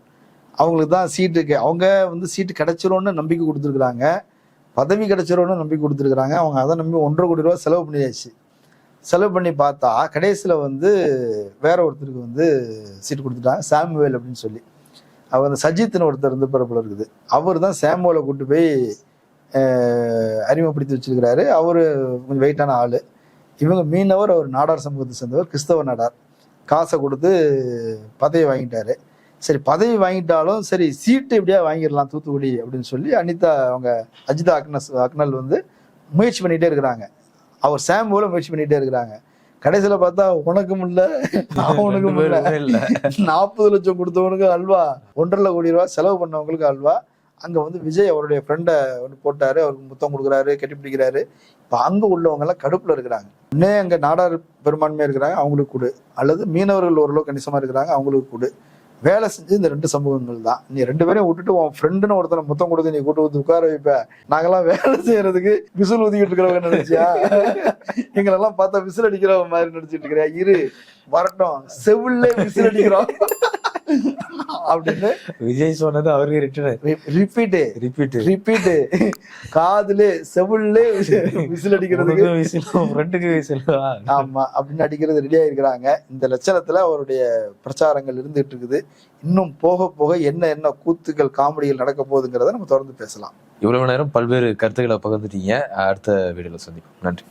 அவங்களுக்கு தான் சீட்டு அவங்க வந்து சீட்டு கிடைச்சிரும்னு நம்பிக்கை கொடுத்துருக்குறாங்க. பதவி கிடைச்சிரும்னு நம்பி கொடுத்துருக்குறாங்க. அவங்க அதை நம்பி 1.5 கோடி ரூபா செலவு பண்ணியாச்சு. செலவு பண்ணி பார்த்தா கடைசியில் வந்து வேற ஒருத்தருக்கு வந்து சீட்டு கொடுத்துட்டாங்க, சாமுவேல் அப்படின்னு சொல்லி. அவர் அந்த சஜித்னு ஒருத்தர் இருந்து பிறப்பில் இருக்குது. அவர் தான் சாமுவேலை கூட்டு போய் அறிமுகப்படுத்தி வச்சிருக்கிறாரு. அவர் கொஞ்சம் வெயிட்டான ஆள். இவங்க மீனவர், அவர் நாடார் சமூகத்தை சேர்ந்தவர், கிறிஸ்தவ நாடார். காசை கொடுத்து பதவி வாங்கிட்டாரு. சரி, பதவி வாங்கிட்டாலும் சரி சீட்டு எப்படியா வாங்கிடலாம் தூத்துக்குடி அப்படின்னு சொல்லி அஜிதா அக்னல் வந்து முயற்சி பண்ணிகிட்டே இருக்கிறாங்க. அவர் சாமுவேல முயற்சி பண்ணிகிட்டே இருக்கிறாங்க. கடைசியில பார்த்தா உனக்கும் இல்லை அவனுக்கும் இல்லை, 40 லட்சம் கொடுத்தவனுக்கு அல்வா, 1.5 கோடி ரூபா செலவு பண்ணவங்களுக்கு அல்வா. அங்க வந்து விஜய் அவருடைய ஃப்ரெண்டை வந்து போட்டாரு, அவருக்கு முத்தம் கொடுக்குறாரு, கட்டிப்பிடிக்கிறாரு. இப்போ அங்க உள்ளவங்க எல்லாம் கடுப்புல இருக்கிறாங்க. இன்னே அங்க நாடார் பெரும்பான்மையா இருக்கிறாங்க, அவங்களுக்கு கொடு, அல்லது மீனவர்கள் ஓரளவு கணிசமா இருக்கிறாங்க, அவங்களுக்கு கொடு. வேலை செஞ்சு இந்த 2 சமூகங்கள் தான். நீ 2 பேரையும் விட்டுட்டு உன் ஃப்ரெண்டுன்னு ஒருத்தனை முத்தம் கொடுத்து நீ கூட்டு வந்து உட்கார வைப்ப. நாங்கெல்லாம் வேலை செய்யறதுக்கு விசில் ஊதிக்கிட்டு இருக்கிறவங்க நினைச்சியா? எங்களெல்லாம் பார்த்தா விசில் அடிக்கிறவங்க மாதிரி நினைச்சிட்டு இருக்கிறியா? இரு வரட்டும், செவில்ல விசில் அடிக்கிறோம் அப்படின்னு விஜய் சொன்னது அவருக்கு ரிப்பீட்டு காதுல செவில்ல விசில் அடிக்கிறதுக்கு ஆமா அப்படின்னு அடிக்கிறது ரெடியா இருக்கிறாங்க. இந்த லட்சணத்துல அவருடைய பிரச்சாரங்கள் இருந்துட்டு இருக்குது. இன்னும் போக போக என்ன கூத்துக்கள், காமெடிகள் நடக்க போகுதுங்கிறத நம்ம தொடர்ந்து பேசலாம். இவ்வளவு நேரம் பல்வேறு கருத்துக்களை பகிர்ந்துட்டீங்க. அடுத்த வீடியோல சந்திப்போம். நன்றி.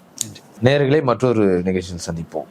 நேயர்களை மற்றொரு நிகழ்ச்சியில் சந்திப்போம்.